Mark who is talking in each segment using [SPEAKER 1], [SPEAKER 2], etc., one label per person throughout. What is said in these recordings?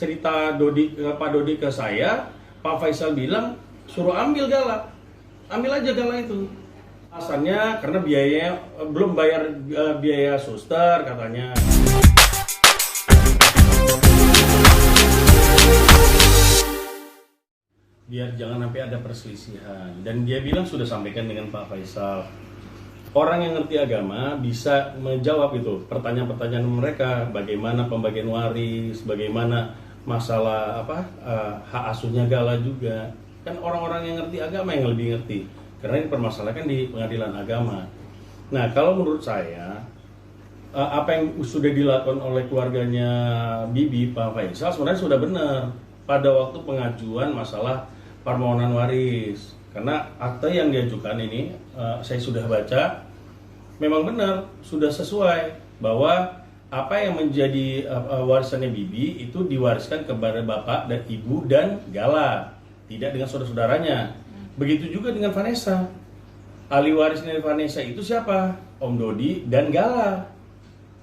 [SPEAKER 1] Cerita Pak Dodi ke saya, Pak Faisal bilang suruh ambil Gala, ambil aja Gala itu. Alasannya karena biayanya belum bayar biaya suster katanya. Biar jangan sampai ada perselisihan. Dan dia bilang sudah sampaikan dengan Pak Faisal. Orang yang ngerti agama bisa menjawab itu pertanyaan-pertanyaan mereka, bagaimana pembagian waris, bagaimana masalah hak asuhnya Gala juga. Kan orang-orang yang ngerti agama yang lebih ngerti, karena ini permasalahan di pengadilan agama. Nah, kalau menurut saya apa yang sudah dilakukan oleh keluarganya Bibi Pak Faisal sebenarnya sudah benar pada waktu pengajuan masalah permohonan waris. Karena akte yang diajukan ini saya sudah baca, memang benar sudah sesuai bahwa apa yang menjadi warisannya Bibi itu diwariskan kepada bapak dan ibu dan Gala, tidak dengan saudara-saudaranya. Begitu juga dengan Vanessa. Ahli waris dari Vanessa itu siapa? Om Dodi dan Gala.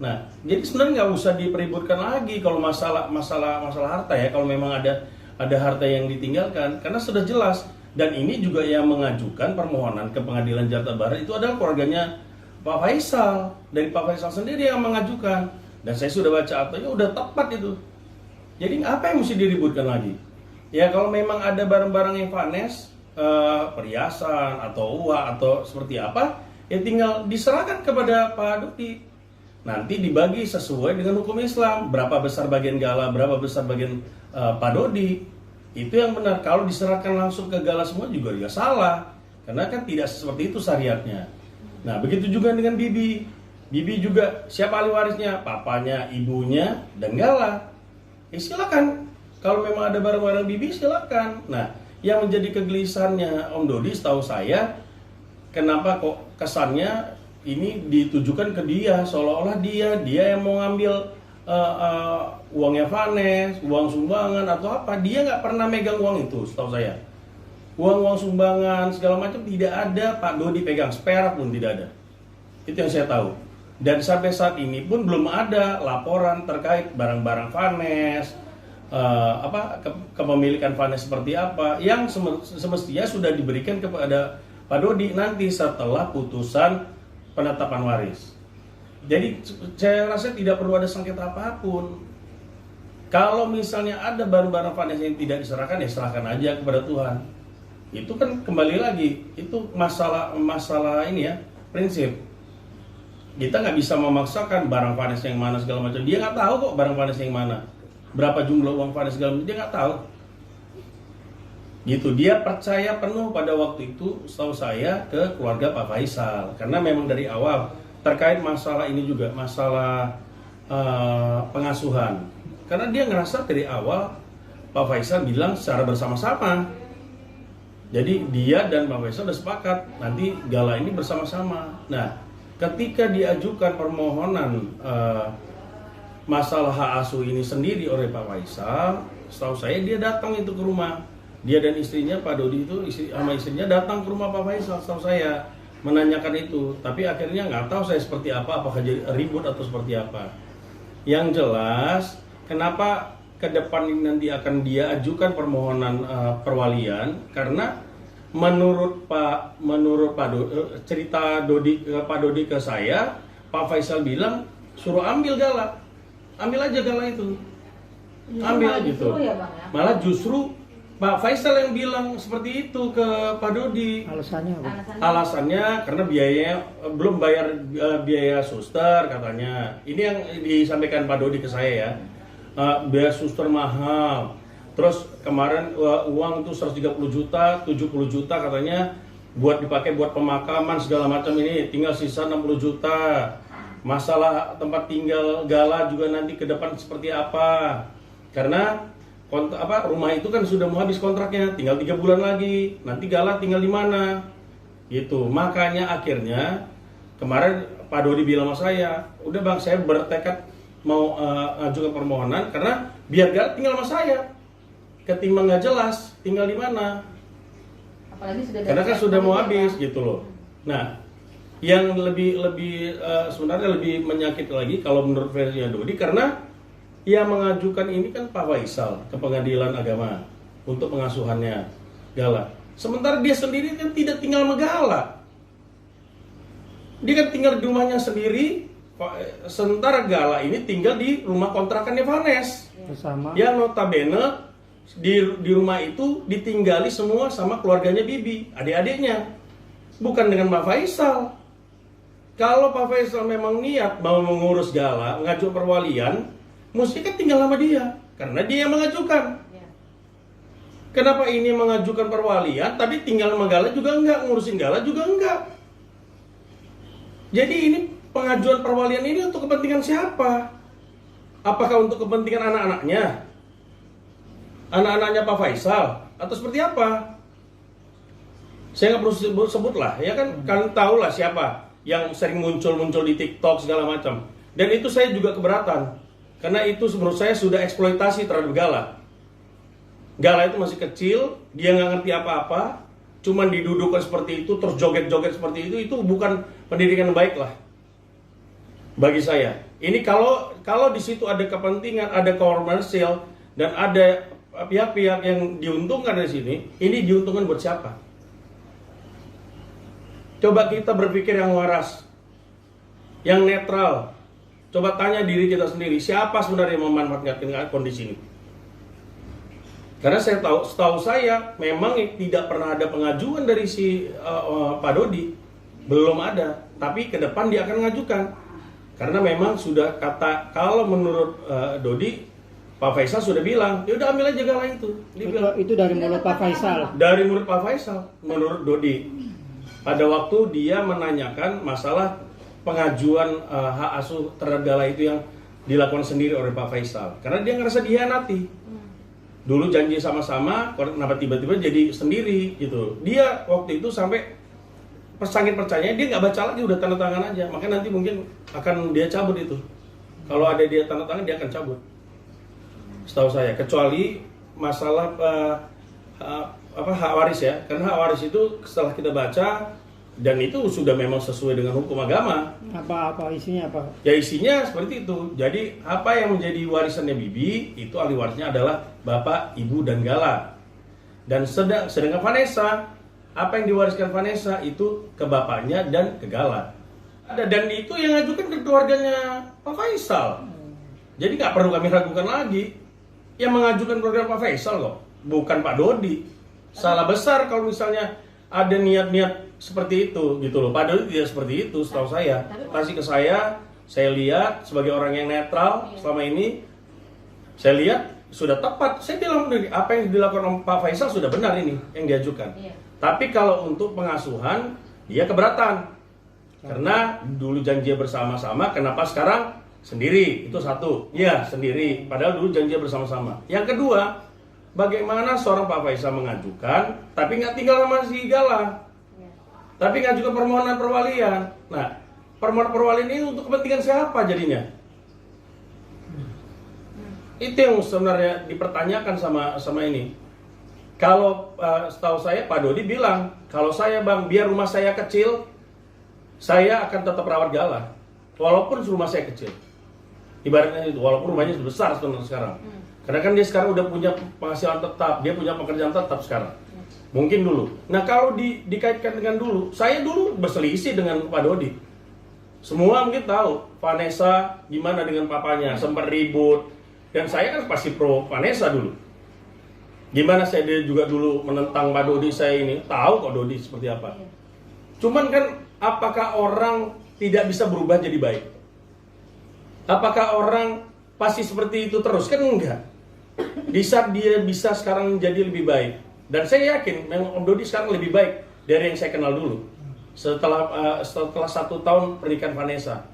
[SPEAKER 1] Nah, jadi sebenarnya nggak usah dipeributkan lagi kalau masalah harta ya. Kalau memang ada harta yang ditinggalkan, karena sudah jelas. Dan ini juga yang mengajukan permohonan ke Pengadilan Jakarta Barat itu adalah keluarganya Pak Faisal. Dari Pak Faisal sendiri yang mengajukan. Dan saya sudah baca aktenya, udah tepat itu. Jadi apa yang mesti diributkan lagi? Ya kalau memang ada barang-barang yang vanes, perhiasan atau uang atau seperti apa, ya tinggal diserahkan kepada Pak Dodi. Nanti dibagi sesuai dengan hukum Islam. Berapa besar bagian Gala, berapa besar bagian Pak Dodi. Itu yang benar. Kalau diserahkan langsung ke Gala semua juga salah. Karena kan tidak seperti itu syariatnya. Nah, begitu juga dengan Bibi. Bibi juga siapa ahli warisnya? Papanya, ibunya, dan Gala. Silakan. Kalau memang ada barang-barang Bibi, silakan. Nah, yang menjadi kegelisahannya Om Dodi setahu saya, kenapa kok kesannya ini ditujukan ke dia, seolah-olah dia yang mau ngambil uangnya Vanes, uang sumbangan atau apa. Dia nggak pernah megang uang itu, setahu saya. Uang sumbangan segala macam tidak ada Pak Dodi pegang, seperak pun tidak ada. Itu yang saya tahu. Dan sampai saat ini pun belum ada laporan terkait barang-barang Vanes, kepemilikan Vanes seperti apa, yang semestinya sudah diberikan kepada Pak Dodi nanti setelah putusan penetapan waris. Jadi saya rasa tidak perlu ada sengketa apapun. Kalau misalnya ada barang-barang Vanes yang tidak diserahkan, ya serahkan aja kepada Tuhan. Itu kan kembali lagi, itu masalah ini ya, prinsip. Kita nggak bisa memaksakan barang Vanes yang mana segala macam. Dia nggak tahu kok barang Vanes yang mana, berapa jumlah uang Vanes segala macam, dia nggak tahu. Gitu, dia percaya penuh pada waktu itu, setahu saya, ke keluarga Pak Faisal. Karena memang dari awal terkait masalah ini juga, masalah pengasuhan. Karena dia ngerasa dari awal Pak Faisal bilang secara bersama-sama. Jadi dia dan Pak Faisal sudah sepakat nanti Gala ini bersama-sama. Nah, ketika diajukan permohonan masalah hak asuh ini sendiri oleh Pak Faisal, setahu saya dia datang itu ke rumah. Dia dan istrinya, Pak Dodi itu sama istrinya datang ke rumah Pak Faisal, setahu saya, menanyakan itu. Tapi akhirnya nggak tahu saya seperti apa, apakah jadi ribut atau seperti apa. Yang jelas, kenapa ke depan ini nanti akan dia ajukan permohonan perwalian, karena menurut Pak Dodi, cerita Pak Dodi ke saya, Pak Faisal bilang suruh ambil Gala, ambil aja Gala itu, ambil gitu.
[SPEAKER 2] Ya, Bang, ya?
[SPEAKER 1] Malah justru Pak Faisal yang bilang seperti itu ke Pak Dodi.
[SPEAKER 3] Alasannya apa?
[SPEAKER 1] Alasannya karena biayanya belum bayar biaya suster katanya. Ini yang disampaikan Pak Dodi ke saya ya. Biaya suster mahal. Terus kemarin uang itu 130 juta, 70 juta katanya buat dipakai buat pemakaman segala macam, ini tinggal sisa 60 juta. Masalah tempat tinggal Gala juga nanti ke depan seperti apa. Karena rumah itu kan sudah mau habis kontraknya, tinggal 3 bulan lagi. Nanti Gala tinggal di mana? Gitu. Makanya akhirnya kemarin Pak Dodi bilang sama saya, udah Bang, saya bertekad mau ajukan permohonan karena biar Gala tinggal sama saya. Ketimbang nggak jelas tinggal di mana.
[SPEAKER 2] Apalagi
[SPEAKER 1] karena kan sudah mau habis gitu loh. Nah, yang lebih sebenarnya lebih menyakit lagi kalau menurut versinya Dodi, karena Yang mengajukan ini kan Pak Faisal ke pengadilan agama untuk pengasuhannya Gala. Sementara dia sendiri kan tidak tinggal sama Gala. Dia kan tinggal di rumahnya sendiri, sementara Gala ini tinggal di rumah kontrakannya Vanes.
[SPEAKER 2] Bersama.
[SPEAKER 1] Yang notabene di rumah itu ditinggali semua sama keluarganya Bibi, adik-adiknya. Bukan dengan Pak Faisal. Kalau Pak Faisal memang niat mau mengurus Gala, mengajukan perwalian, mesti kan tinggal sama dia, karena dia yang mengajukan. Kenapa ini mengajukan perwalian, tapi tinggal sama Gala juga enggak, ngurusin Gala juga enggak? Jadi ini pengajuan perwalian ini untuk kepentingan siapa? Apakah untuk kepentingan anak-anaknya? Anak-anaknya Pak Faisal? Atau seperti apa? Saya nggak perlu sebut lah, ya kan? Kalian tahu lah siapa yang sering muncul-muncul di TikTok segala macam. Dan itu saya juga keberatan. Karena itu menurut saya sudah eksploitasi terhadap Gala. Gala itu masih kecil, dia nggak ngerti apa-apa, cuman didudukkan seperti itu, terus joget-joget seperti itu bukan pendidikan yang baik lah. Bagi saya, ini kalau di situ ada kepentingan, ada komersial, dan ada pihak-pihak yang diuntungkan dari sini, ini diuntungkan buat siapa? Coba kita berpikir yang waras, yang netral. Coba tanya diri kita sendiri, siapa sebenarnya yang memanfaatkan kondisi ini? Karena setahu saya memang tidak pernah ada pengajuan dari si Pak Dodi, belum ada. Tapi ke depan dia akan mengajukan. Karena memang sudah kalau menurut Dodi, Pak Faisal sudah bilang, ya udah ambil aja Gala itu.
[SPEAKER 2] Itu dari mulut Pak Faisal.
[SPEAKER 1] Dari mulut Pak Faisal, menurut Dodi. Pada waktu dia menanyakan masalah pengajuan hak asuh terhadap Gala itu yang dilakukan sendiri oleh Pak Faisal. Karena dia ngerasa dihianati. Dulu janji sama-sama, kenapa tiba-tiba jadi sendiri gitu. Dia waktu itu sampai saking percaya dia nggak baca lagi, udah tanda tangan aja. Makanya nanti mungkin akan dia cabut itu. Kalau ada dia tanda tangan dia akan cabut. Setahu saya, kecuali masalah hak waris ya. Karena hak waris itu setelah kita baca dan itu sudah memang sesuai dengan hukum agama.
[SPEAKER 2] Apa isinya apa?
[SPEAKER 1] Ya isinya seperti itu. Jadi apa yang menjadi warisannya Bibi itu ahli warisnya adalah Bapak, Ibu, dan Gala. Dan sedangkan Vanessa, apa yang diwariskan Vanessa itu ke bapaknya dan ke Gala. Dan itu yang ngajukan ke keluarganya Pak Faisal. Jadi nggak perlu kami ragukan lagi. Yang mengajukan program Pak Faisal kok, bukan Pak Dodi. Salah besar kalau misalnya ada niat-niat seperti itu gitu loh. Pak Dodi tidak seperti itu setahu saya. Kasih ke saya lihat sebagai orang yang netral selama ini, saya lihat sudah tepat. Saya bilang apa yang dilakukan Pak Faisal sudah benar ini yang diajukan. Tapi kalau untuk pengasuhan dia keberatan. Karena dulu janji bersama-sama, kenapa sekarang sendiri? Itu satu. Ya, sendiri. Padahal dulu janji bersama-sama. Yang kedua, bagaimana seorang Pak Faisal mengajukan tapi nggak tinggal sama si Gala? Tapi ngajukan permohonan perwalian. Nah, permohonan perwalian ini untuk kepentingan siapa jadinya? Itu yang sebenarnya dipertanyakan sama ini. Kalau setahu saya Pak Dodi bilang, kalau saya Bang, biar rumah saya kecil, saya akan tetap rawat Gala. Walaupun rumah saya kecil. Ibaratnya itu, walaupun rumahnya sudah besar sekarang. Karena kan dia sekarang udah punya penghasilan tetap, dia punya pekerjaan tetap sekarang. Mungkin dulu. Nah kalau dikaitkan dengan dulu, saya dulu berselisih dengan Pak Dodi. Semua mungkin tahu, Vanessa gimana dengan papanya, sempat ribut. Dan saya kan pasti pro Vanessa dulu. Gimana saya juga dulu menentang Pak Dodi saya ini, tahu kok Dodi seperti apa. Cuman kan apakah orang tidak bisa berubah jadi baik? Apakah orang pasti seperti itu terus? Kan enggak. Di saat dia bisa sekarang menjadi lebih baik. Dan saya yakin memang Om Dodi sekarang lebih baik dari yang saya kenal dulu. Setelah 1 tahun pernikahan Vanessa,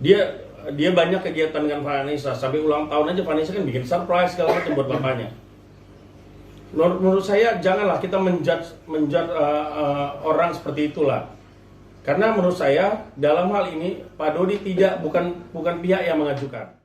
[SPEAKER 1] dia banyak kegiatan dengan Vanessa. Sampai ulang tahun aja Vanessa kan bikin surprise segala macam buat bapaknya. Menurut saya janganlah kita menjudge orang seperti itulah. Karena menurut saya dalam hal ini Pak Dodi bukan pihak yang mengajukan.